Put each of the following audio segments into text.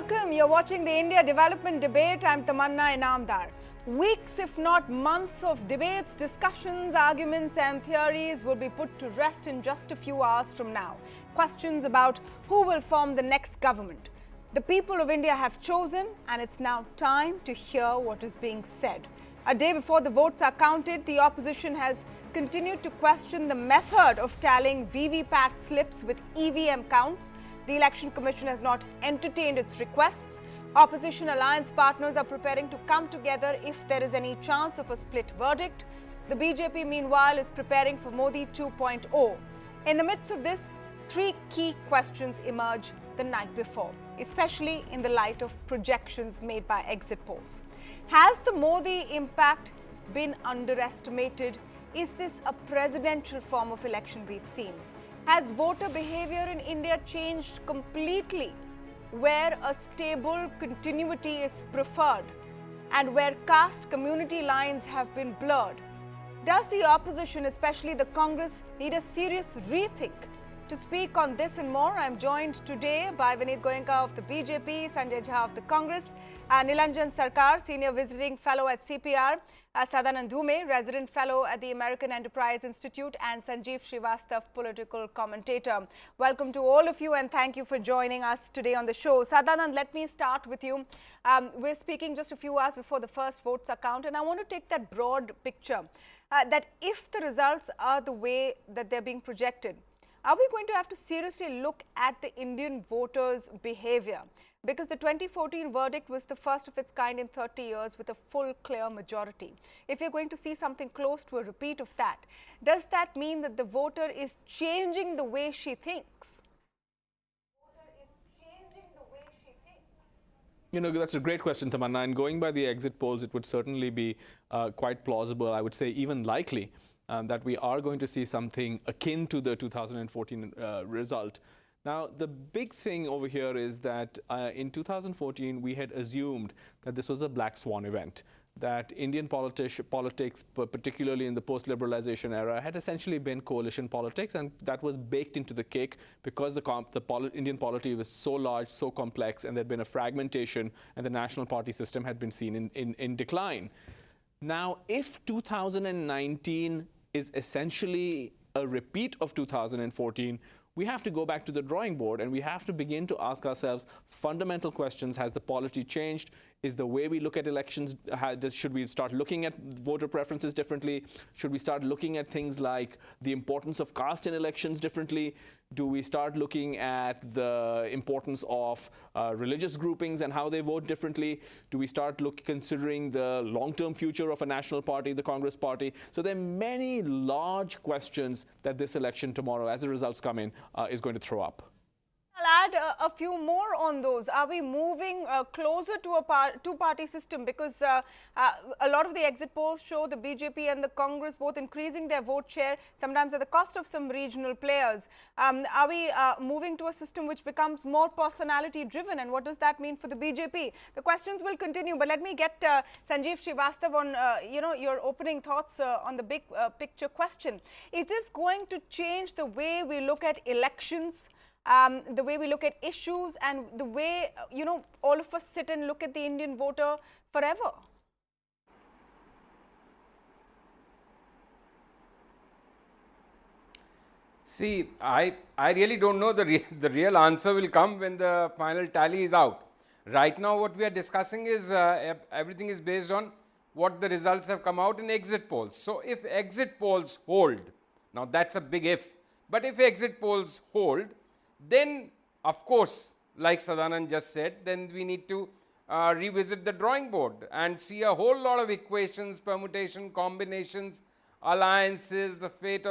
welcome. You're watching the India Development Debate. I'm Tamanna Inamdar. Weeks, if not months of debates, discussions, arguments and theories will be put to rest in just a few hours from now. Questions about who will form the next government. The people of India have chosen, and it's now time to hear what is being said. A day before the votes are counted, the opposition has continued to question the method of tallying VVPAT slips with EVM counts. The Election Commission has not entertained its requests. Opposition alliance partners are preparing to come together if there is any chance of a split verdict. The BJP, meanwhile, is preparing for Modi 2.0. In the midst of this, three key questions emerge the night before, especially in the light of projections made by exit polls. Has the Modi impact been underestimated? Is this a presidential form of election we've seen? Has voter behavior in India changed completely, where a stable continuity is preferred and where caste community lines have been blurred? Does the opposition, especially the Congress, need a serious rethink? To speak on this and more, I am joined today by Vineet Goenka of the BJP, Sanjay Jha of the Congress, Nilanjan Sarkar, Senior Visiting Fellow at CPR, Sadanand Dhume, Resident Fellow at the American Enterprise Institute, and Sanjeev Srivastav, Political Commentator. Welcome to all of you and thank you for joining us today on the show. Sadanand, let me start with you. We're speaking just a few hours before the first votes are counted, and I want to take that broad picture that if the results are the way that they're being projected, are we going to have to seriously look at the Indian voters' behavior? Because the 2014 verdict was the first of its kind in 30 years with a full, clear majority. If you're going to see something close to a repeat of that, does that mean that the voter is changing the way she thinks? You know, that's a great question, Tamanna. And going by the exit polls, it would certainly be quite plausible, I would say even likely, that we are going to see something akin to the 2014 result. Now, the big thing over here is that in 2014, we had assumed that this was a black swan event, that Indian politics, particularly in the post-liberalization era, had essentially been coalition politics, and that was baked into the cake because the Indian polity was so large, so complex, and there had been a fragmentation, and the national party system had been seen in decline. Now, if 2019 is essentially a repeat of 2014, we have to go back to the drawing board and we have to begin to ask ourselves fundamental questions. Has the polity changed? Is the way we look at elections, should we start looking at voter preferences differently? Should we start looking at things like the importance of caste in elections differently? Do we start looking at the importance of religious groupings and how they vote differently? Do we start considering the long-term future of a national party, the Congress party? So there are many large questions that this election tomorrow, as the results come in, is going to throw up. I'll add a few more on those. Are we moving closer to a two-party system? Because a lot of the exit polls show the BJP and the Congress both increasing their vote share, sometimes at the cost of some regional players. Are we moving to a system which becomes more personality-driven? And what does that mean for the BJP? The questions will continue, but let me get Sanjeev Srivastav on your opening thoughts on the big picture question. Is this going to change the way we look at elections? The way we look at issues and the way, all of us sit and look at the Indian voter forever? See, I really don't know. The real answer will come when the final tally is out. Right now, what we are discussing is everything is based on what the results have come out in exit polls. So, if exit polls hold, now that's a big if, but if exit polls hold, then, of course, like Sadanand just said, then we need to revisit the drawing board and see a whole lot of equations, permutation, combinations, alliances, the fate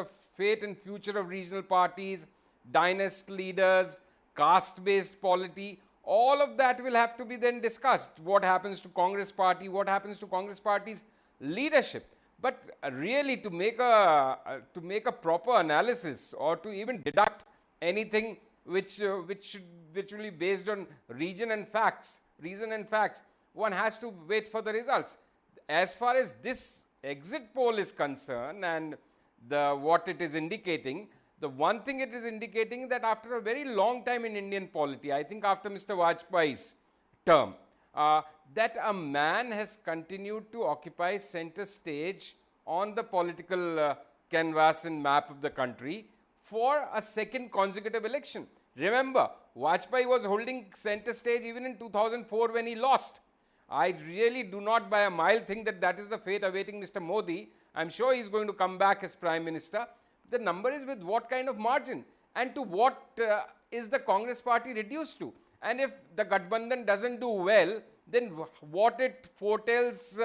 and future of regional parties, dynasty leaders, caste-based polity. All of that will have to be then discussed. What happens to Congress party? What happens to Congress party's leadership? But really, to make a proper analysis or to even deduct anything which will be based on reason and facts, one has to wait for the results. As far as this exit poll is concerned and what it is indicating, the one thing it is indicating that after a very long time in Indian polity, I think after Mr. Vajpayee's term, that a man has continued to occupy center stage on the political canvas and map of the country for a second consecutive election. Remember, Vajpayee was holding center stage even in 2004 when he lost. I really do not by a mile think that that is the fate awaiting Mr. Modi. I'm sure he's going to come back as Prime Minister. The number is with what kind of margin and to what is the Congress party reduced to? And if the Gathbandhan doesn't do well, then what it foretells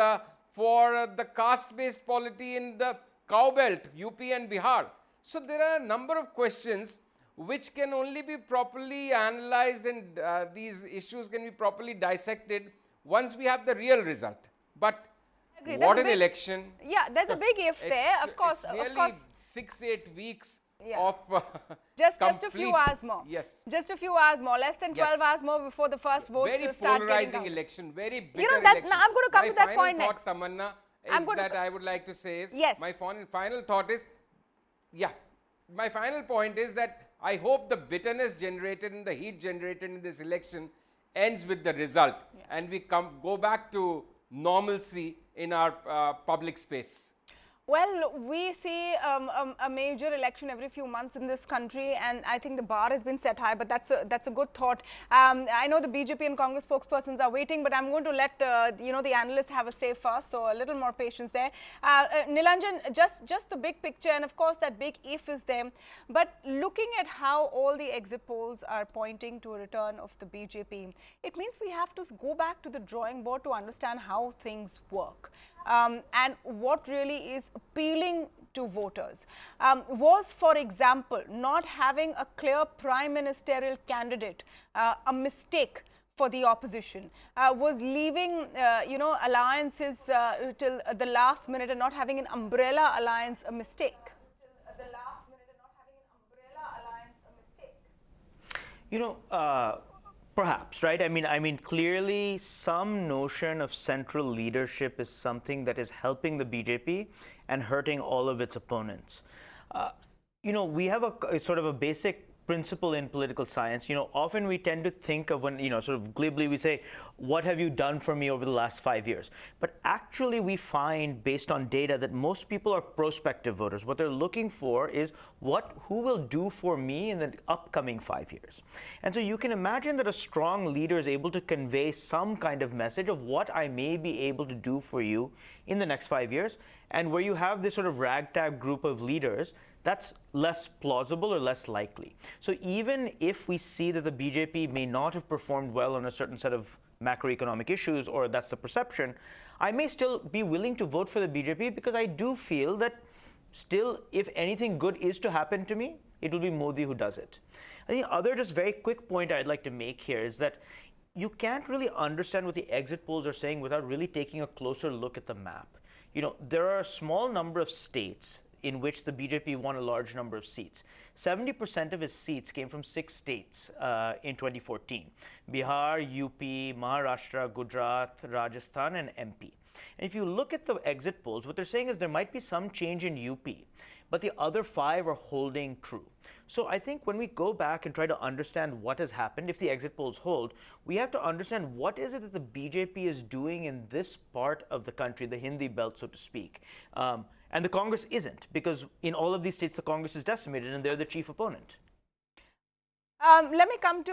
for the caste-based polity in the cow belt, UP and Bihar. So there are a number of questions which can only be properly analyzed, and these issues can be properly dissected once we have the real result. But what an election. Yeah, there's a big if there, of course. It's nearly of course. 6-8 weeks Yeah. of just a few hours more. Yes. Just a few hours more, less than 12 hours more before the first votes very start polarizing getting election, very bitter You know, that, election. now I'm going to come to that point My next. final thought, Tamanna, I'm is going to that I would like to say is, Yes. my final thought is, my final point is that I hope the bitterness generated and the heat generated in this election ends with the result, and we go back to normalcy in our public space. Well, we see a major election every few months in this country, and I think the bar has been set high, but that's a good thought. I know the BJP and Congress spokespersons are waiting, but I'm going to let the analysts have a say first, so a little more patience there. Nilanjan, just the big picture, and of course that big if is there, but looking at how all the exit polls are pointing to a return of the BJP, it means we have to go back to the drawing board to understand how things work. And what really is appealing to voters. Was, for example, not having a clear prime ministerial candidate a mistake for the opposition? Was leaving, alliances till the last minute and not having an umbrella alliance a mistake? Perhaps, right? I mean, clearly some notion of central leadership is something that is helping the BJP and hurting all of its opponents. We have a sort of a basic principle in political science. Often we tend to think of when, sort of glibly we say, what have you done for me over the last 5 years? But actually we find, based on data, that most people are prospective voters. What they're looking for is who will do for me in the upcoming 5 years. And so you can imagine that a strong leader is able to convey some kind of message of what I may be able to do for you in the next 5 years. And where you have this sort of ragtag group of leaders, that's less plausible or less likely. So even if we see that the BJP may not have performed well on a certain set of macroeconomic issues, or that's the perception, I may still be willing to vote for the BJP because I do feel that still, if anything good is to happen to me, it will be Modi who does it. I think other just very quick point I'd like to make here is that you can't really understand what the exit polls are saying without really taking a closer look at the map. There are a small number of states in which the BJP won a large number of seats. 70% of its seats came from 6 states in 2014. Bihar, UP, Maharashtra, Gujarat, Rajasthan, and MP. And if you look at the exit polls, what they're saying is there might be some change in UP, but the other 5 are holding true. So I think when we go back and try to understand what has happened, if the exit polls hold, we have to understand what is it that the BJP is doing in this part of the country, the Hindi belt, so to speak. And the Congress isn't, because in all of these states, the Congress is decimated and they're the chief opponent. Let me come to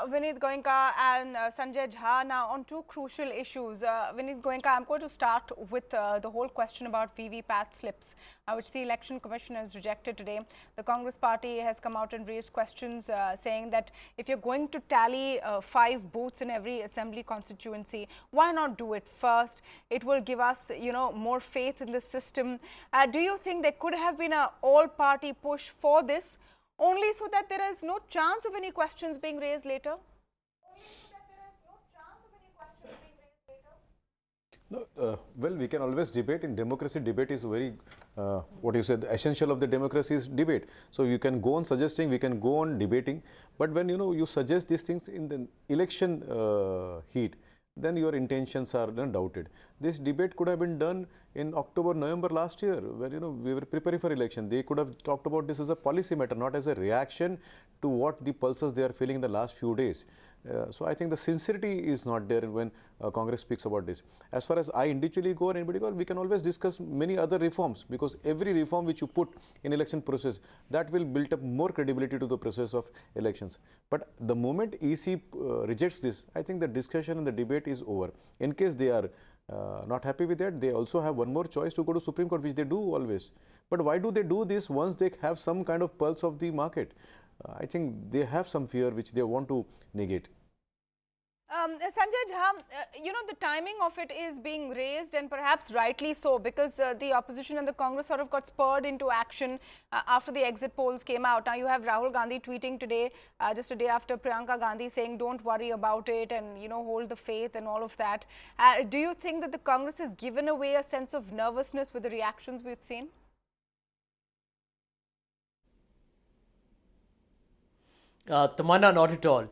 Vineet Goenka and Sanjay Jha now on 2 crucial issues. Vineet Goenka, I'm going to start with the whole question about VVPAT slips, which the Election Commission has rejected today. The Congress party has come out and raised questions saying that if you're going to tally 5 booths in every assembly constituency, why not do it first? It will give us, more faith in the system. Do you think there could have been an all-party push for this, only so that there is no chance of any questions being raised later? No, well, we can always debate. In democracy, debate is very, the essential of the democracy is debate. So you can go on suggesting, we can go on debating. But when, you suggest these things in the election heat, then your intentions are doubted. This debate could have been done in October, November last year, where we were preparing for election. They could have talked about this as a policy matter, not as a reaction to what the pulses they are feeling in the last few days. So I think the sincerity is not there when Congress speaks about this. As far as I individually go or anybody go, we can always discuss many other reforms, because every reform which you put in election process, that will build up more credibility to the process of elections. But the moment EC rejects this, I think the discussion and the debate is over. In case they are not happy with that, they also have one more choice to go to Supreme Court, which they do always. But why do they do this once they have some kind of pulse of the market? I think they have some fear which they want to negate. Sanjay Jha, the timing of it is being raised, and perhaps rightly so, because the opposition and the Congress sort of got spurred into action after the exit polls came out. Now you have Rahul Gandhi tweeting today, just a day after Priyanka Gandhi, saying don't worry about it and, hold the faith and all of that. Do you think that the Congress has given away a sense of nervousness with the reactions we've seen? Tamanna, not at all.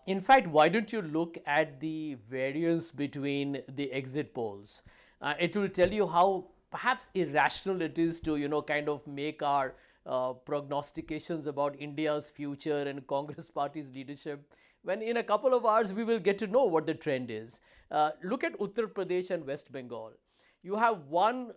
In fact, why don't you look at the variance between the exit polls? It will tell you how perhaps irrational it is to, kind of make our prognostications about India's future and Congress party's leadership, when in a couple of hours we will get to know what the trend is. Look at Uttar Pradesh and West Bengal. You have one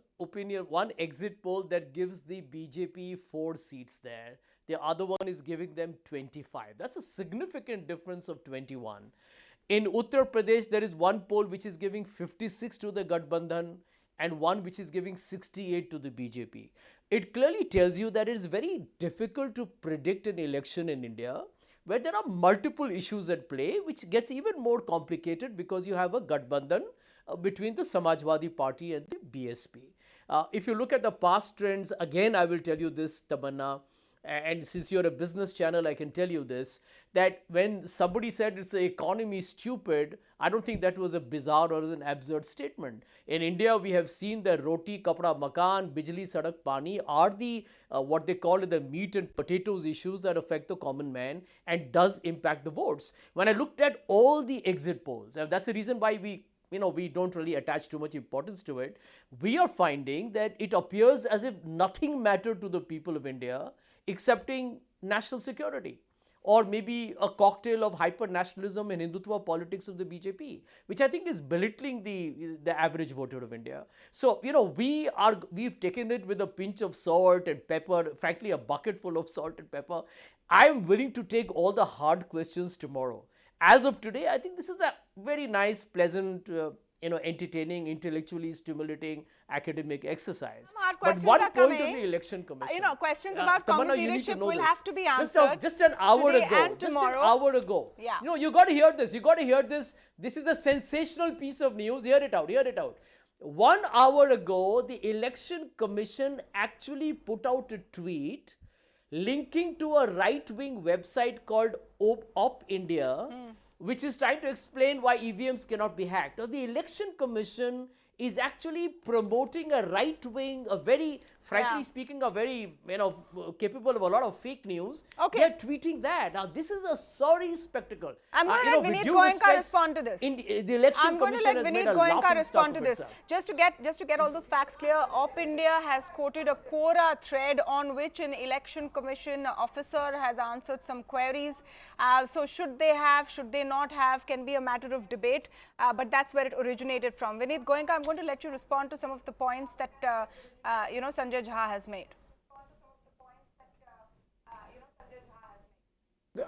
exit poll that gives the BJP 4 seats there. The other one is giving them 25. That's a significant difference of 21. In Uttar Pradesh, there is one poll which is giving 56 to the Gathbandhan and one which is giving 68 to the BJP. It clearly tells you that it is very difficult to predict an election in India, where there are multiple issues at play, which gets even more complicated because you have a Gathbandhan between the Samajwadi Party and the BSP. If you look at the past trends, again I will tell you this, Tamanna, and since you're a business channel, I can tell you this, that when somebody said it's the economy stupid, I don't think that was a bizarre or an absurd statement. In India, we have seen that roti, kapda, makan, bijli, sadak, pani are the what they call the meat and potatoes issues that affect the common man and does impact the votes. When I looked at all the exit polls, and that's the reason why we don't really attach too much importance to it, we are finding that it appears as if nothing mattered to the people of India excepting national security, or maybe a cocktail of hyper-nationalism and Hindutva politics of the BJP, which I think is belittling the average voter of India. So, we've taken it with a pinch of salt and pepper, frankly, a bucket full of salt and pepper. I'm willing to take all the hard questions tomorrow. As of today, I think this is a very nice, pleasant, entertaining, intellectually stimulating academic exercise. But one point of the election commission, questions about Congress leadership will have to be answered just an hour today ago. and tomorrow. Just an hour ago. Yeah. You got to hear this. You got to hear this. This is a sensational piece of news. Hear it out. Hear it out. 1 hour ago, the election commission actually put out a tweet linking to a right-wing website called Op India, which is trying to explain why EVMs cannot be hacked. Now, the election commission is actually promoting a right-wing, a very, frankly speaking, a very, capable of a lot of fake news. Okay. They're tweeting that. Now, this is a sorry spectacle. I'm going to let Vineet Goenka respond to this. The election I'm going to commission let has made Vineet a Goenka laughing respond stock to of this. itself. Just to get all those facts clear, Op India has quoted a Quora thread on which an election commission officer has answered some queries. So should they have, should they not have, can be a matter of debate. But that's where it originated from. Vineet Goenka, I'm going to let you respond to some of the points that Sanjay Jha has made.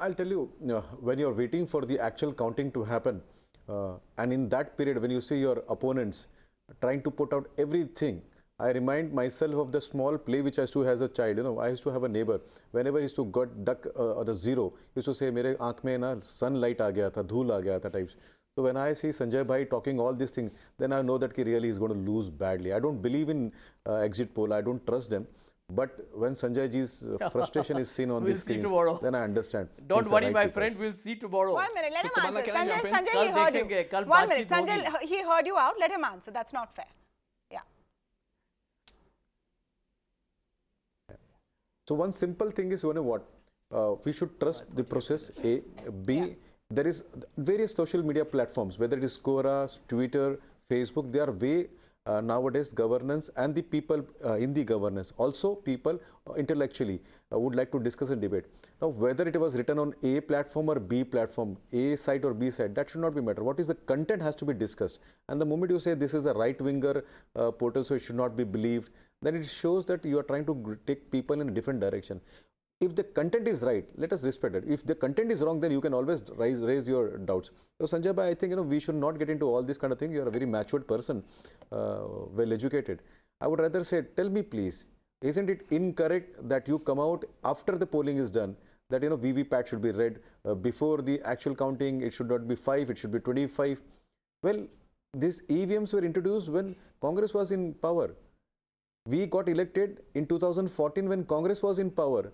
I'll tell you, when you're waiting for the actual counting to happen, and in that period, when you see your opponents trying to put out everything, I remind myself of the small play which I used to have as a child. I used to have a neighbor. Whenever he used to duck the zero, he used to say, "Mere aankh mein na sunlight aa gaya tha, dhool aa gaya tha," types. So when I see Sanjay Bhai talking all these things, then I know that he really is going to lose badly. I don't believe in exit poll. I don't trust them. But when Sanjay ji's frustration is seen on We'll the see screen, tomorrow. then I understand. Don't things are worry, right my with friend. us. We'll see tomorrow. 1 minute, let him Tamanna, answer. can I jump in? Sanjay, he Kal heard you. dekhenge, kal 1 minute, baatcheet Sanjay, hogi. he heard you out. Let him answer. That's not fair. Yeah. So one simple thing is, what? We should trust the process, A. B, there is various social media platforms, whether it is Quora, Twitter, Facebook, they are way nowadays governance and the people in the governance. Also, people intellectually would like to discuss and debate. Now, whether it was written on A platform or B platform, A side or B side, that should not be matter. What is the content has to be discussed. And the moment you say this is a right-winger portal, so it should not be believed, then it shows that you are trying to take people in a different direction. If the content is right, let us respect it. If the content is wrong, then you can always raise your doubts. So Sanjay bhai, I think we should not get into all this kind of thing. You are a very matured person, well educated. I would rather say, tell me please, isn't it incorrect that you come out after the polling is done that VVPAT should be read before the actual counting? It should not be 5, it should be 25. Well, these EVMs were introduced when Congress was in power. We got elected in 2014 when Congress was in power.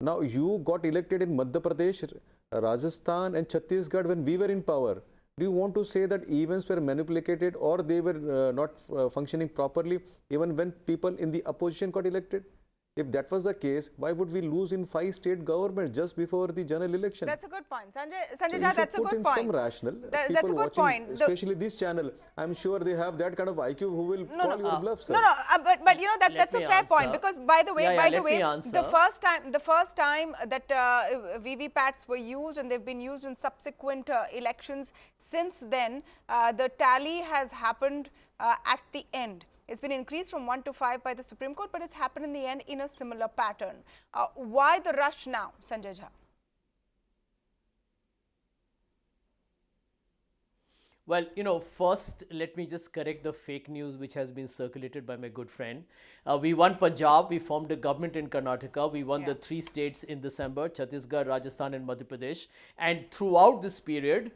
Now, you got elected in Madhya Pradesh, Rajasthan and Chhattisgarh when we were in power. Do you want to say that events were manipulated or they were not functioning properly even when people in the opposition got elected? If that was the case, why would we lose in 5 state governments just before the general election? That's a good point. Sanjay So Jha, that's a put good in point. some rational. That's People a good watching, point. especially this channel, I'm sure they have that kind of IQ who will call your bluff, sir. No, but that's a me fair point, answer. because by the way, Let me answer. the first time that VVPATs were used, and they've been used in subsequent elections since then, the tally has happened at the end. It's been increased from 1 to 5 by the Supreme Court, but it's happened in the end in a similar pattern. Why the rush now, Sanjay Jha? Well, first, let me just correct the fake news which has been circulated by my good friend. We won Punjab, we formed a government in Karnataka, we won the 3 states in December, Chhattisgarh, Rajasthan and Madhya Pradesh. And throughout this period,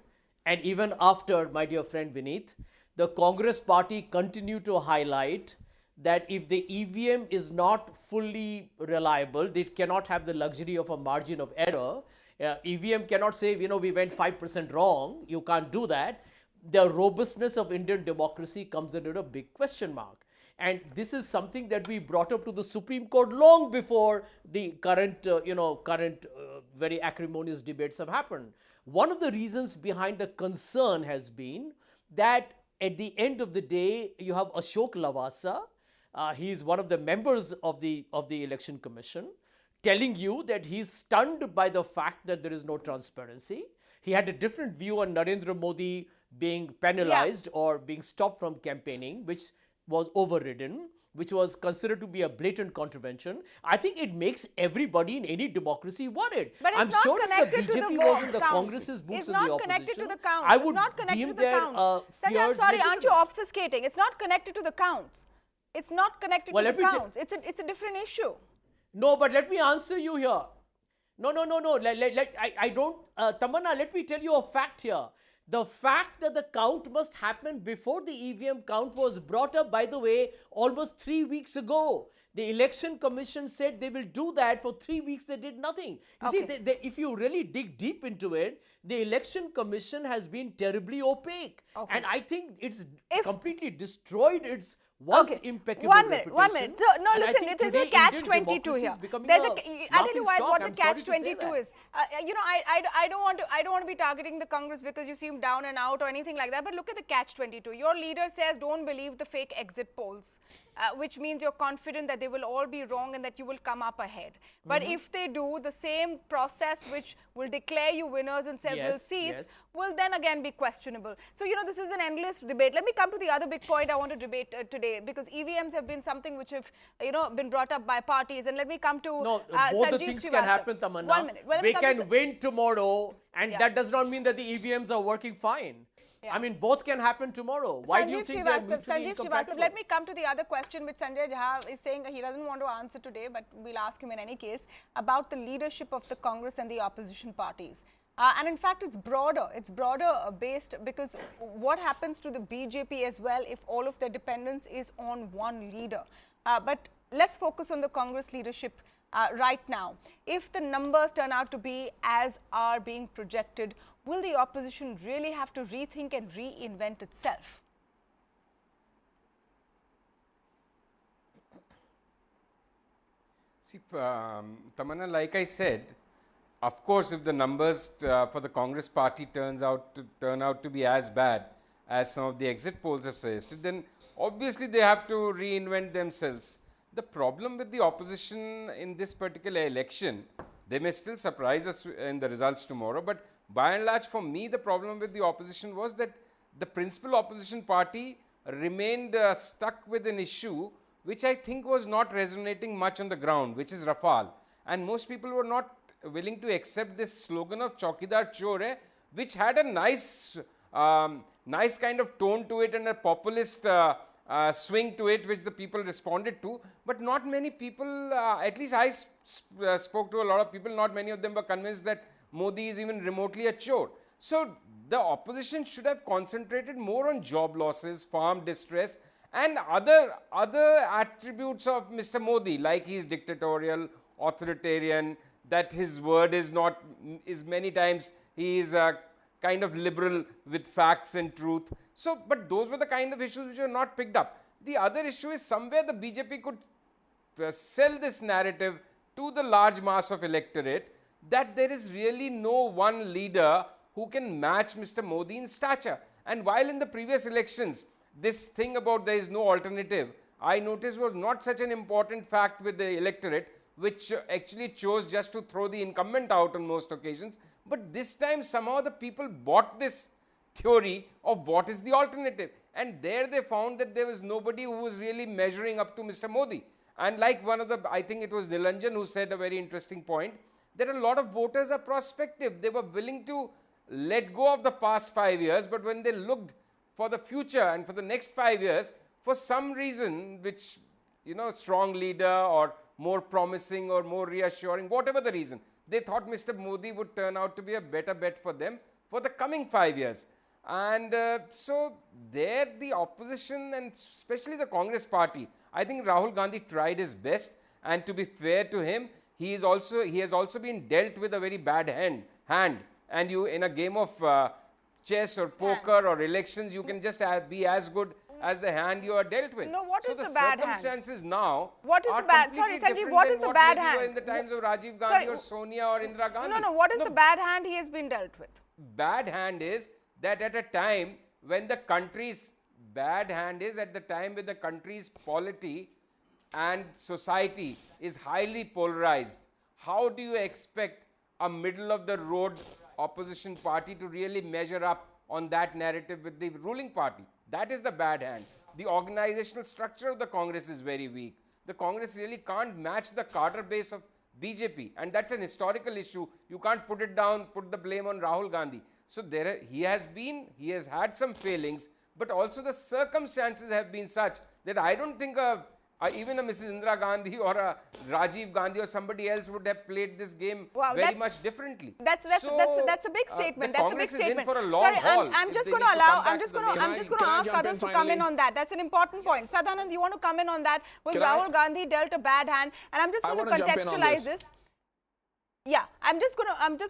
and even after, my dear friend Vineet, the Congress party continued to highlight that if the EVM is not fully reliable, they cannot have the luxury of a margin of error. EVM cannot say, we went 5% wrong. You can't do that. The robustness of Indian democracy comes under a big question mark. And this is something that we brought up to the Supreme Court long before the current very acrimonious debates have happened. One of the reasons behind the concern has been that at the end of the day, you have Ashok Lavasa. He is one of the members of the Election Commission, telling you that he's stunned by the fact that there is no transparency. He had a different view on Narendra Modi being penalized or being stopped from campaigning, which was overridden, which was considered to be a blatant contravention. I think it makes everybody in any democracy worried. But it's I'm not sure connected if the to BJP the was in the counts. Congress's boots It's in the not connected to opposition, the counts. I It's would not connected deem to the their counts. Sanjay, I'm fears sorry, aren't you legitimate. obfuscating? It's not connected to the counts. It's not connected Well, to let the me counts. It's a different issue. No, but let me answer you here. No. I don't. Tamanna, let me tell you a fact here. The fact that the count must happen before the EVM count was brought up, by the way, almost 3 weeks ago. The Election Commission said they will do that. For 3 weeks, they did nothing. You see, if you really dig deep into it, the Election Commission has been terribly opaque. Okay. And I think it's completely destroyed its once impeccable 1 minute, reputation. 1 minute. So, no, And I listen, think there's a today catch-22 Indian here. democracy is becoming There's a I'll tell you what laughing the stock. I'm sorry to say catch-22 that. is. I don't want to be targeting the Congress because you seem down and out or anything like that. But look at the catch-22. Your leader says, don't believe the fake exit polls, which means you're confident that they will all be wrong and that you will come up ahead. But if they do, the same process which will declare you winners in several seats will then again be questionable. So, this is an endless debate. Let me come to the other big point I want to debate today, because EVMs have been something which have, been brought up by parties. And let me come to No, both the Sanjeev things can Srivastava. happen, Tamanna. 1 minute. Well, let me we come to can win tomorrow, and that does not mean that the EVMs are working fine. Yeah. I mean, both can happen tomorrow. Why do you think they're mutually Sanjeev Srivastava, incompatible? let me come to the other question which Sanjay Jha is saying he doesn't want to answer today, but we'll ask him in any case, about the leadership of the Congress and the opposition parties. And in fact, it's broader based, because what happens to the BJP as well if all of their dependence is on one leader. But let's focus on the Congress leadership right now. If the numbers turn out to be as are being projected, will the opposition really have to rethink and reinvent itself? See, Tamanna, like I said, of course, if the numbers for the Congress party turn out to be as bad as some of the exit polls have suggested, then obviously they have to reinvent themselves. The problem with the opposition in this particular election, they may still surprise us in the results tomorrow, but by and large for me the problem with the opposition was that the principal opposition party remained stuck with an issue which I think was not resonating much on the ground, which is Rafale. And most people were not willing to accept this slogan of Chaukidar Chor hai, which had a nice kind of tone to it and a populist swing to it, which the people responded to. But not many people, at least I spoke to a lot of people, not many of them were convinced that Modi is even remotely a chore. So the opposition should have concentrated more on job losses, farm distress, and other attributes of Mr. Modi, like he is dictatorial, authoritarian, that his word is many times he is kind of liberal with facts and truth. So, but those were the kind of issues which were not picked up. The other issue is somewhere the BJP could sell this narrative to the large mass of electorate that there is really no one leader who can match Mr. Modi in stature. And while in the previous elections, this thing about there is no alternative, I noticed was not such an important fact with the electorate, which actually chose just to throw the incumbent out on most occasions. But this time somehow the people bought this theory of what is the alternative. And there they found that there was nobody who was really measuring up to Mr. Modi. And like one of the, I think it was Nilanjan who said a very interesting point, that a lot of voters are prospective. They were willing to let go of the past 5 years, but when they looked for the future and for the next 5 years, for some reason which, strong leader or more promising or more reassuring, whatever the reason, they thought Mr. Modi would turn out to be a better bet for them for the coming 5 years. And so there the opposition and especially the Congress party, I think Rahul Gandhi tried his best, and to be fair to him, he has also been dealt with a very bad hand. And you, in a game of chess or poker or elections, you can just be as good as the hand you are dealt with. No, what is the bad hand? So the circumstances now what is are the bad? completely Sorry, Sanjeev, different what than is the what bad maybe were hand? in the times of Rajiv Gandhi Sorry, or Sonia or Indira Gandhi. No, what is the bad hand he has been dealt with? Bad hand is that at a time when the country's polity and society is highly polarized, how do you expect a middle of the road opposition party to really measure up on that narrative with the ruling party? That is the bad hand. The organizational structure of the Congress is very weak. The Congress really can't match the cadre base of BJP, and that's an historical issue. You can't put the blame on Rahul Gandhi. So he has had some failings, but also the circumstances have been such that I don't think even a Mrs. Indira Gandhi or a Rajiv Gandhi or somebody else would have played this game very much differently. That's a big statement. The That's Congress a big statement. is in for a long haul. I'm just going to ask others to come in on that. That's an important point. Sadanand, you want to come in on that? Was Rahul Gandhi dealt a bad hand? And I'm just going to contextualize this. Yeah, I'm just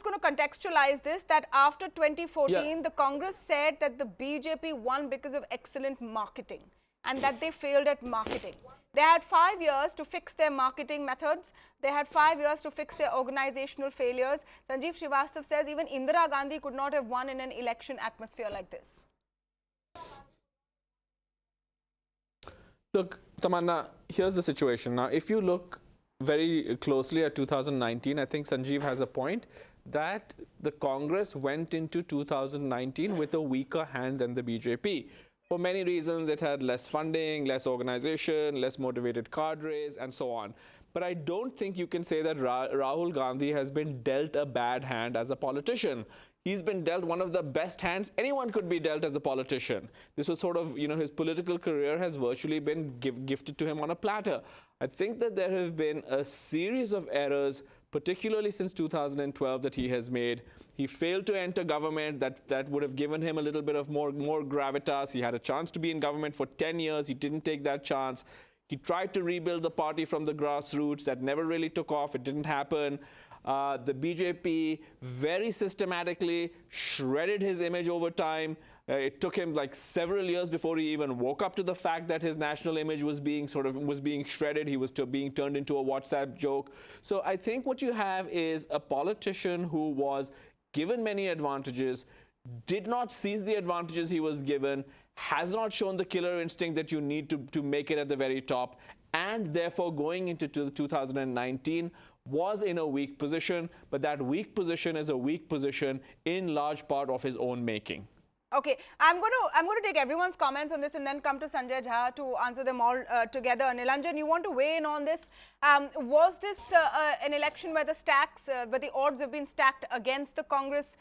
going to contextualize this, that after 2014, the Congress said that the BJP won because of excellent marketing and that they failed at marketing. They had 5 years to fix their marketing methods. They had 5 years to fix their organizational failures. Sanjeev Srivastava says even Indira Gandhi could not have won in an election atmosphere like this. Look, Tamanna, here's the situation. Now, if you look very closely at 2019, I think Sanjeev has a point that the Congress went into 2019 with a weaker hand than the BJP. For many reasons, it had less funding, less organization, less motivated cadres, and so on. But I don't think you can say that Rahul Gandhi has been dealt a bad hand as a politician. He's been dealt one of the best hands anyone could be dealt as a politician. This was sort of, his political career has virtually been gifted to him on a platter. I think that there have been a series of errors, particularly since 2012, that he has made. He failed to enter government. That would have given him a little bit of more gravitas. He had a chance to be in government for 10 years. He didn't take that chance. He tried to rebuild the party from the grassroots. That never really took off. It didn't happen. The BJP very systematically shredded his image over time. It took him like several years before he even woke up to the fact that his national image was being shredded. He was being turned into a WhatsApp joke. So I think what you have is a politician who was given many advantages, did not seize the advantages he was given, has not shown the killer instinct that you need to make it at the very top, and therefore going into 2019 was in a weak position, but that weak position is a weak position in large part of his own making. Okay, I'm going to take everyone's comments on this and then come to Sanjay Jha to answer them all together. Nilanjan, you want to weigh in on this? Was this an election where where the odds have been stacked against the Congress?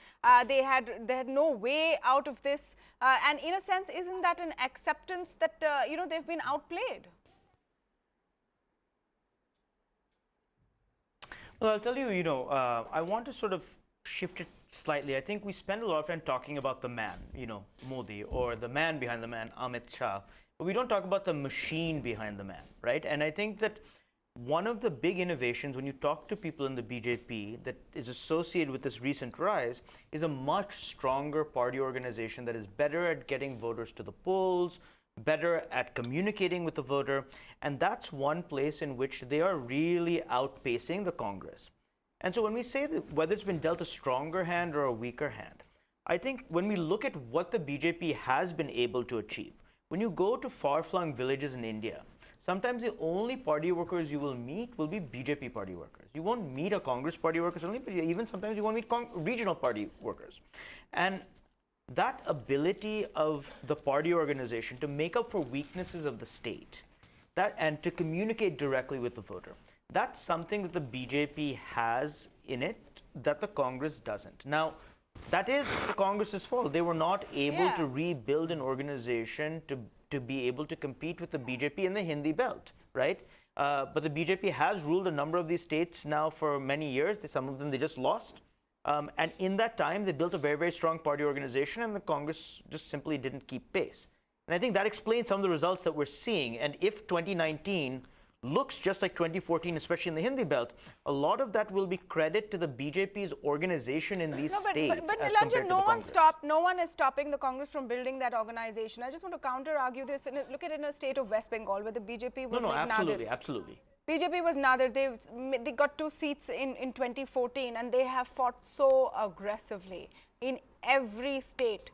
They had no way out of this, and in a sense, isn't that an acceptance that they've been outplayed? Well, I'll tell you, I want to sort of shift it slightly. I think we spend a lot of time talking about the man, Modi, or the man behind the man, Amit Shah, but we don't talk about the machine behind the man, right? And I think that one of the big innovations when you talk to people in the BJP that is associated with this recent rise is a much stronger party organization that is better at getting voters to the polls, better at communicating with the voter, and that's one place in which they are really outpacing the Congress. And so when we say that whether it's been dealt a stronger hand or a weaker hand, I think when we look at what the BJP has been able to achieve, when you go to far-flung villages in India, sometimes the only party workers you will meet will be BJP party workers. You won't meet a Congress party worker only, but even sometimes you won't meet regional party workers. And that ability of the party organization to make up for weaknesses of the state and to communicate directly with the voter, that's something that the BJP has in it that the Congress doesn't. Now, that is the Congress's fault. They were not able to rebuild an organization to be able to compete with the BJP in the Hindi belt, right? But the BJP has ruled a number of these states now for many years. Some of them they just lost. And in that time, they built a very, very strong party organization, and the Congress just simply didn't keep pace. And I think that explains some of the results that we're seeing. And if 2019 looks just like 2014, especially in the Hindi belt, a lot of that will be credit to the BJP's organization in these states. But Nilanjan, no one is stopping the Congress from building that organization. I just want to counter-argue this. Look at it in a state of West Bengal where the BJP was absolutely. BJP was nadir. They got 2 seats in 2014, and they have fought so aggressively in every state.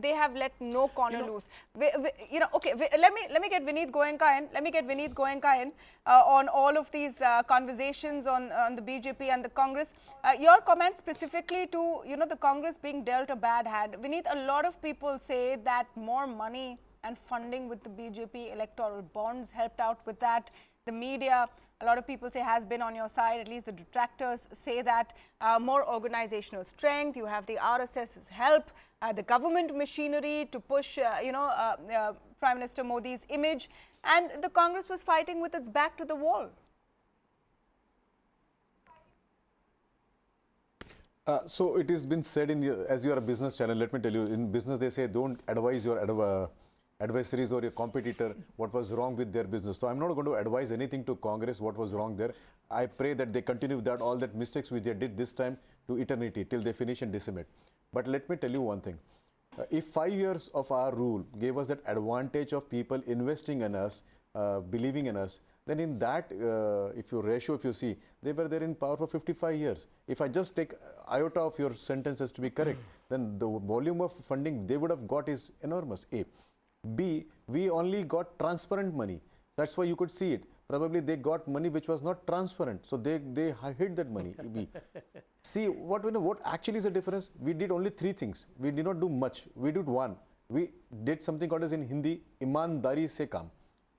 They have let no corner loose. Okay. Let me get Vineet Goenka in. On all of these conversations on the BJP and the Congress. Your comment specifically to the Congress being dealt a bad hand. Vineet, a lot of people say that more money and funding with the BJP electoral bonds helped out with that. The media, a lot of people say, has been on your side. At least the detractors say that. More organizational strength. You have the RSS's help, the government machinery to push, Prime Minister Modi's image. And the Congress was fighting with its back to the wall. So it has been said as you are a business channel, let me tell you, in business they say don't advise your adversaries or your competitor what was wrong with their business. So I'm not going to advise anything to Congress what was wrong there. I pray that they continue with that, all that mistakes which they did this time to eternity till they finish and decimate. But let me tell you one thing. If 5 years of our rule gave us that advantage of people investing in us, believing in us, then in that, if you see, they were there in power for 55 years. If I just take iota of your sentences to be correct, then the volume of funding they would have got is enormous, A. B, we only got transparent money. That's why you could see it. Probably they got money which was not transparent. So they hid that money, B. See, what actually is the difference? We did only 3 things. We did not do much. We did 1. We did something called as in Hindi, imandari se kaam.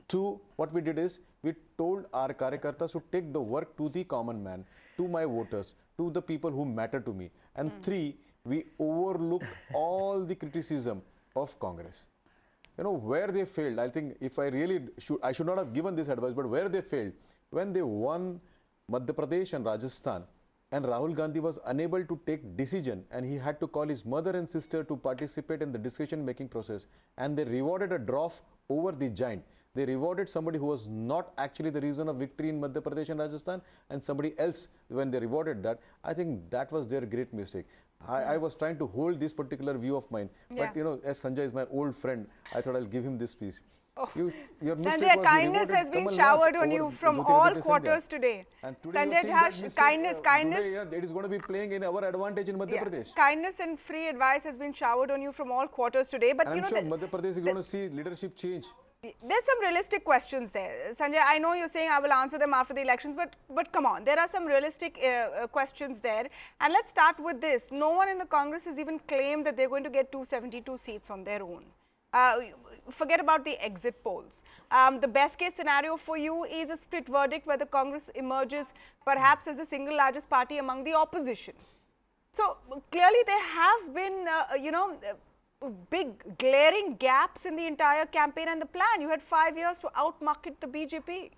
2, what we did is, we told our karyakartas to take the work to the common man, to my voters, to the people who matter to me. And 3, we overlooked all the criticism of Congress. Where they failed, I think if I really I should not have given this advice, but where they failed, when they won Madhya Pradesh and Rajasthan, and Rahul Gandhi was unable to take decision, and he had to call his mother and sister to participate in the decision-making process, and they rewarded a dwarf over the giant. They rewarded somebody who was not actually the reason of victory in Madhya Pradesh and Rajasthan, and somebody else when they rewarded that. I think that was their great mistake. I was trying to hold this particular view of mine, but as Sanjay is my old friend, I thought I'll give him this piece. Your mistake Sanjay, was you kindness rewarded has been Kamal showered Nath on over you from Jyotiraditta all Scindia. quarters today. And today Sanjay you are Jha, seeing that mistake, kindness. today, yeah, it is going to be playing in our advantage in Madhya Pradesh. Kindness and free advice has been showered on you from all quarters today. But And you I'm know, sure Madhya Pradesh is going to see leadership change. there's some realistic questions there. Sanjay, I know you're saying I will answer them after the elections, but come on, there are some realistic questions there. And let's start with this. No one in the Congress has even claimed that they're going to get 272 seats on their own. Forget about the exit polls. The best case scenario for you is a split verdict where the Congress emerges perhaps as the single largest party among the opposition. So clearly there have been, big glaring gaps in the entire campaign and the plan. You had 5 years to outmarket the BJP.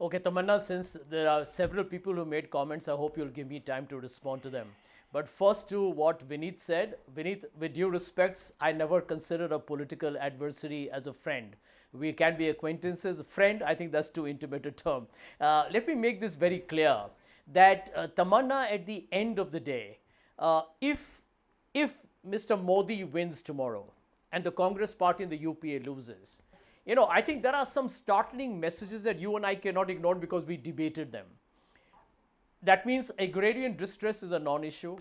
Okay, Tamanna, since there are several people who made comments, I hope you'll give me time to respond to them. But first to what Vineet said. Vineet, with due respects, I never considered a political adversary as a friend. We can be acquaintances. Friend, I think that's too intimate a term. Let me make this very clear, that Tamanna, at the end of the day, if Mr. Modi wins tomorrow and the Congress party in the UPA loses, I think there are some startling messages that you and I cannot ignore because we debated them. That means agrarian distress is a non-issue.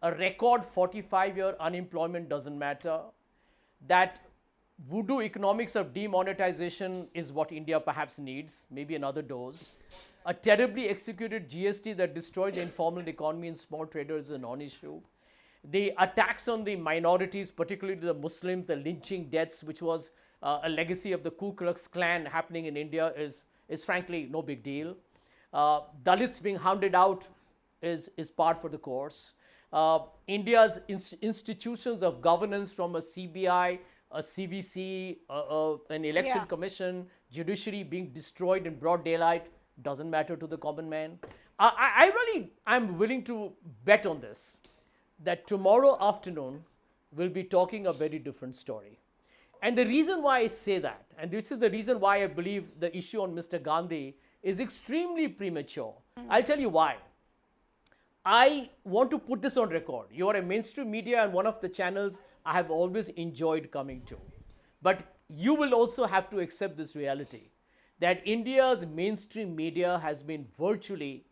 A record 45-year unemployment doesn't matter. That voodoo economics of demonetization is what India perhaps needs, maybe another dose. A terribly executed GST that destroyed the informal economy and small traders is a non-issue. The attacks on the minorities, particularly the Muslims, the lynching deaths, which was a legacy of the Ku Klux Klan happening in India, is frankly no big deal. Dalits being hounded out is par for the course. India's institutions of governance, from a CBI, a CVC, an election commission, judiciary being destroyed in broad daylight, doesn't matter to the common man. I'm willing to bet on this, that tomorrow afternoon we'll be talking a very different story. And the reason why I say that, and this is the reason why I believe the issue on Mr. Gandhi is extremely premature. I'll tell you why. I want to put this on record. You are a mainstream media and one of the channels I have always enjoyed coming to. But you will also have to accept this reality, that India's mainstream media has been virtually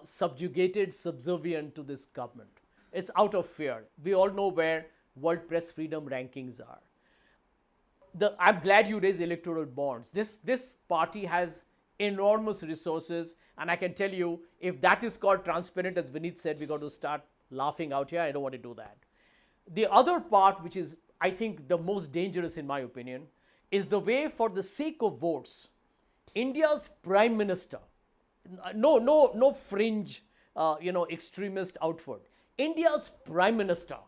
subjugated, subservient to this government. It's out of fear. We all know where World Press Freedom rankings are. I'm glad you raised electoral bonds. This party has enormous resources, and I can tell you, if that is called transparent, as Vineet said, we got to start laughing out here. I don't want to do that. The other part, which is, I think, the most dangerous in my opinion, is the way, for the sake of votes, India's Prime Minister, no fringe, extremist outward, India's Prime Minister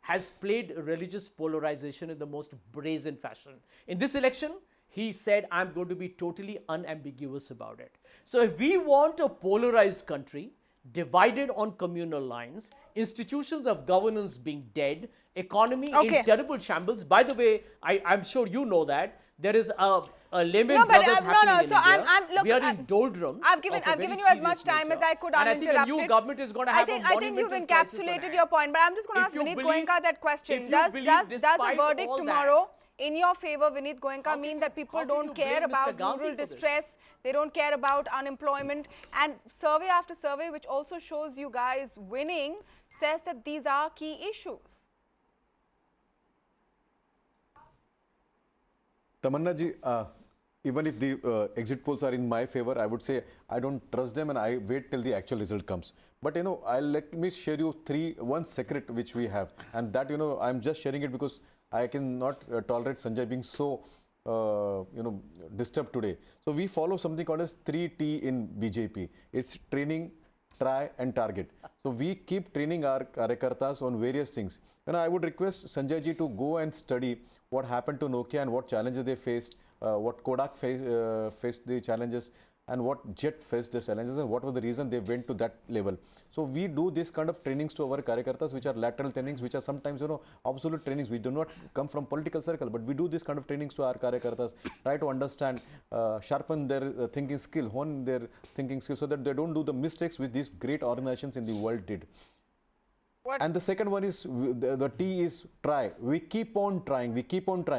has played religious polarization in the most brazen fashion. In this election, he said, I'm going to be totally unambiguous about it. So if we want a polarized country, divided on communal lines, institutions of governance being dead, economy in terrible shambles. By the way, I'm sure you know that there is a Lehman Brothers happening in India. We are in doldrums. I've given you as much time as I could uninterrupted. And I think a new government is going to have I think you've encapsulated your point, but I'm just going to ask Vineet Goenka that question. Does a verdict tomorrow in your favor, Vineet Goenka, mean that people don't care about rural distress, they don't care about unemployment, and survey after survey, which also shows you guys winning, says that these are key issues? Tamanna ji, even if the exit polls are in my favor, I would say I don't trust them and I wait till the actual result comes. But let me share you one secret which we have, and that I'm just sharing it because I cannot tolerate Sanjay being so disturbed today. So we follow something called as 3T in BJP. It's training, try and target. So we keep training our karyakartas on various things. And I would request Sanjay ji to go and study what happened to Nokia and what challenges they faced, what Kodak faced the challenges, and what Jet faced the challenges, and what was the reason they went to that level. So we do this kind of trainings to our karyakartas, which are lateral trainings, which are sometimes absolute trainings. We do not come from political circle, but we do this kind of trainings to our karyakartas, try to understand, sharpen their thinking skill, hone their thinking skill, so that they don't do the mistakes which these great organizations in the world did. 3T in BJP. It's training, try and target. So we keep training our karyakartas on various things. And I would request Sanjay ji to go and study what happened to Nokia and what challenges they faced, what Kodak faced the challenges, and what Jet faced the challenges, and what was the reason they went to that level. So we do this kind of trainings to our karyakartas, which are lateral trainings, which are sometimes absolute trainings. We do this kind of trainings to our karyakartas, try to understand, sharpen their thinking skill, hone their thinking skill, so that they don't do the mistakes which these great organizations in the world did. And the second one is, the T is try. We keep on trying,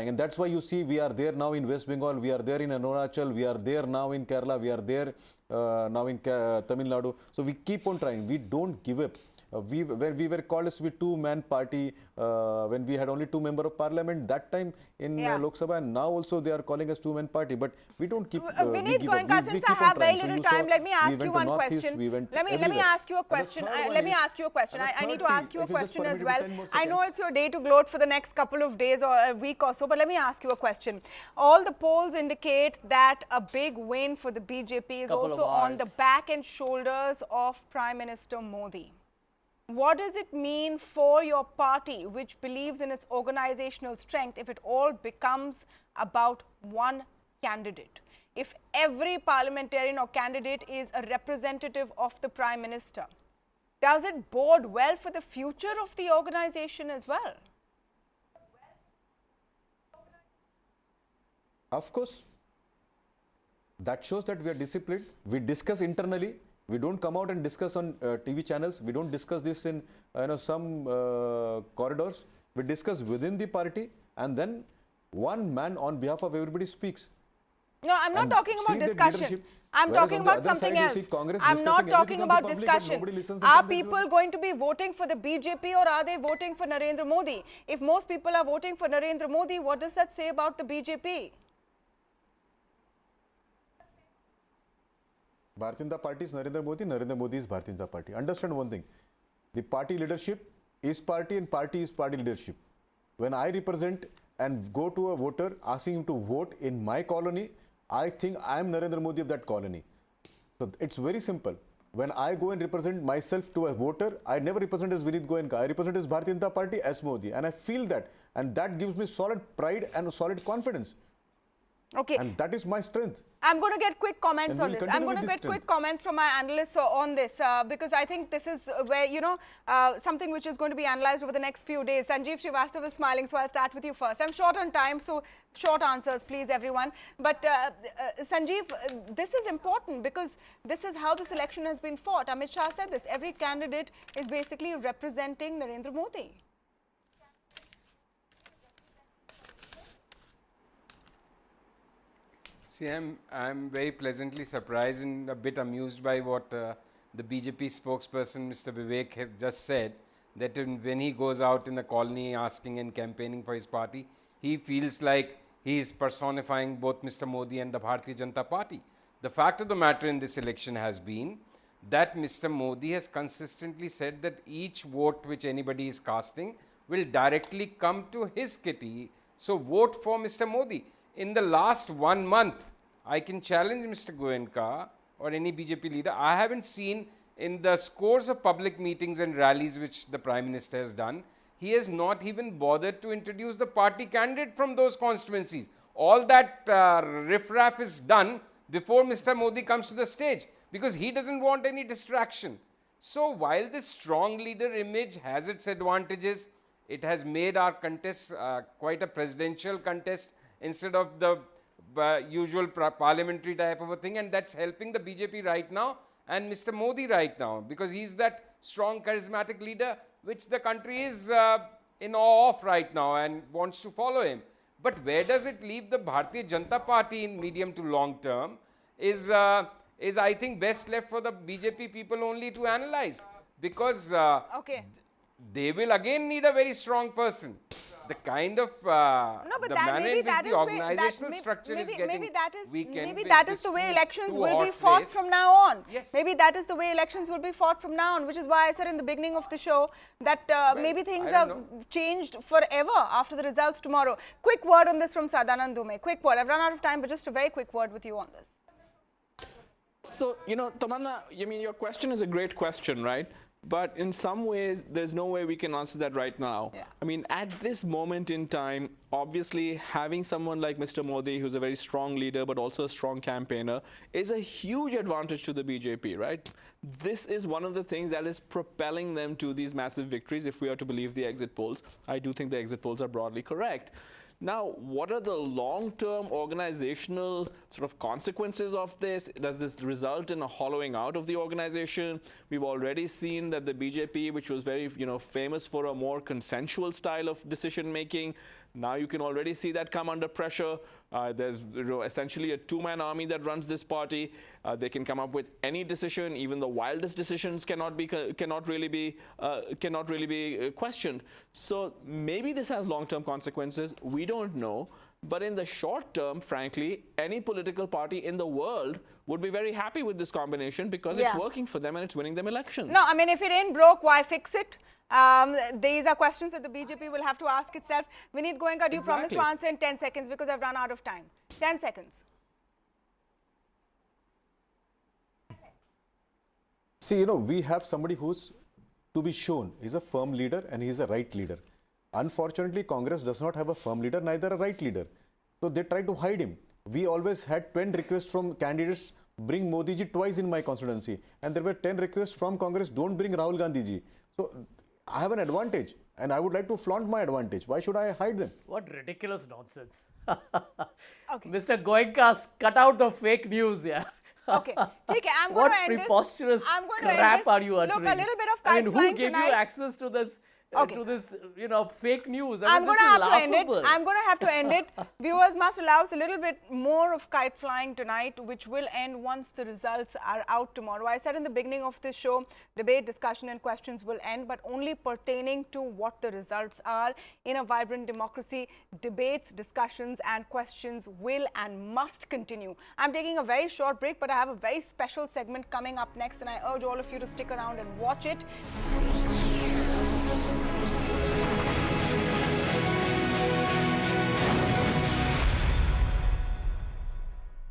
and that's why you see we are there now in West Bengal, we are there in Arunachal, we are there now in Kerala, we are there now in Tamil Nadu. So we keep on trying, we don't give up. When we were called as to be two-man party, when we had only 2 members of parliament, that time in Lok Sabha, and now also they are calling us two-man party, but we don't keep Vineet Goenka, since I have very little time, let me ask you one question. Let me ask you a question. I need to ask you a question as well. I know it's your day to gloat for the next couple of days or a week or so, but let me ask you a question. All the polls indicate that a big win for the BJP is also on the back and shoulders of Prime Minister Modi. What does it mean for your party, which believes in its organizational strength, if it all becomes about one candidate? If every parliamentarian or candidate is a representative of the Prime Minister, does it bode well for the future of the organization as well? Of course, that shows that we are disciplined. We discuss internally. We don't come out and discuss on TV channels. We don't discuss this in some corridors. We discuss within the party, and then one man on behalf of everybody speaks. No, I'm not talking about discussion. I'm talking about something else. I'm not talking about discussion. Are people going to be voting for the BJP or are they voting for Narendra Modi? If most people are voting for Narendra Modi, what does that say about the BJP? Bharatiya Janata Party is Narendra Modi is Bharatiya Janata Party. Understand one thing, the party leadership is party and party is party leadership. When I represent and go to a voter asking him to vote in my colony, I think I am Narendra Modi of that colony. So it's very simple. When I go and represent myself to a voter, I never represent as Vineet Goenka. I represent as Bharatiya Janata Party as Modi, and I feel that, and that gives me solid pride and solid confidence. Okay. And that is my strength. I'm going to get quick comments on this. I'm going to get quick comments from my analysts on this because I think this is where, something which is going to be analyzed over the next few days. Sanjeev Srivastava is smiling, so I'll start with you first. I'm short on time, so short answers, please, everyone. But Sanjeev, this is important because this is how this election has been fought. Amit Shah said this. Every candidate is basically representing Narendra Modi. See, I'm very pleasantly surprised and a bit amused by what the BJP spokesperson, Mr. Vivek, has just said, that when he goes out in the colony asking and campaigning for his party, he feels like he is personifying both Mr. Modi and the Bharatiya Janata Party. The fact of the matter in this election has been that Mr. Modi has consistently said that each vote which anybody is casting will directly come to his kitty. So vote for Mr. Modi. In the last 1 month, I can challenge Mr. Goenka or any BJP leader. I haven't seen in the scores of public meetings and rallies which the Prime Minister has done, he has not even bothered to introduce the party candidate from those constituencies. All that riffraff is done before Mr. Modi comes to the stage because he doesn't want any distraction. So while this strong leader image has its advantages, it has made our contest quite a presidential contest instead of the usual parliamentary type of a thing, and that's helping the BJP right now and Mr. Modi right now because he's that strong charismatic leader which the country is in awe of right now and wants to follow him. But where does it leave the Bharatiya Janata Party in medium to long term is I think best left for the BJP people only to analyze because they will again need a very strong person. The kind of the manner in which the organizational structure is getting weakened. Maybe that is the way elections will be fought from now on. Yes. Maybe that is the way elections will be fought from now on, which is why I said in the beginning of the show that maybe things have changed forever after the results tomorrow. Quick word on this from Sadanand Dume. Quick word. I've run out of time, but just a very quick word with you on this. So, Tamanna, your question is a great question, right? But in some ways, there's no way we can answer that right now. Yeah. At this moment in time, obviously having someone like Mr. Modi, who's a very strong leader, but also a strong campaigner, is a huge advantage to the BJP, right? this is one of the things that is propelling them to these massive victories, if we are to believe the exit polls. I do think the exit polls are broadly correct. Now, what are the long-term organizational sort of consequences of this? Does this result in a hollowing out of the organization? We've already seen that the BJP, which was very, famous for a more consensual style of decision-making, now you can already see that come under pressure. There's essentially a two-man army that runs this party. They can come up with any decision. Even the wildest decisions cannot really be questioned. So maybe this has long-term consequences. We don't know. But in the short term, frankly, any political party in the world would be very happy with this combination because it's working for them and it's winning them elections. No, I mean, if it ain't broke, why fix it? These are questions that the BJP will have to ask itself. Vineet Goenka, do you promise to answer in 10 seconds because I've run out of time? 10 seconds. See, we have somebody who's to be shown. He's a firm leader and he's a right leader. Unfortunately, Congress does not have a firm leader, neither a right leader. So they try to hide him. We always had 10 requests from candidates, bring Modi ji twice in my constituency. And there were 10 requests from Congress, don't bring Rahul Gandhi ji. So I have an advantage and I would like to flaunt my advantage. Why should I hide them? What ridiculous nonsense. Okay. Mr. Goenka, cut out the fake news, yeah. Okay. Okay, I'm going What to end this. preposterous I'm going to end crap this. are you uttering? Look, a little bit of I kite mean, who flying gave tonight. you access to this? To this, fake news. I I'm mean, going this to is have to end it. laughable. I'm going to have to end it. Viewers must allow us a little bit more of kite flying tonight, which will end once the results are out tomorrow. I said in the beginning of this show, debate, discussion and questions will end, but only pertaining to what the results are. In a vibrant democracy, debates, discussions and questions will and must continue. I'm taking a very short break, but I have a very special segment coming up next, and I urge all of you to stick around and watch it.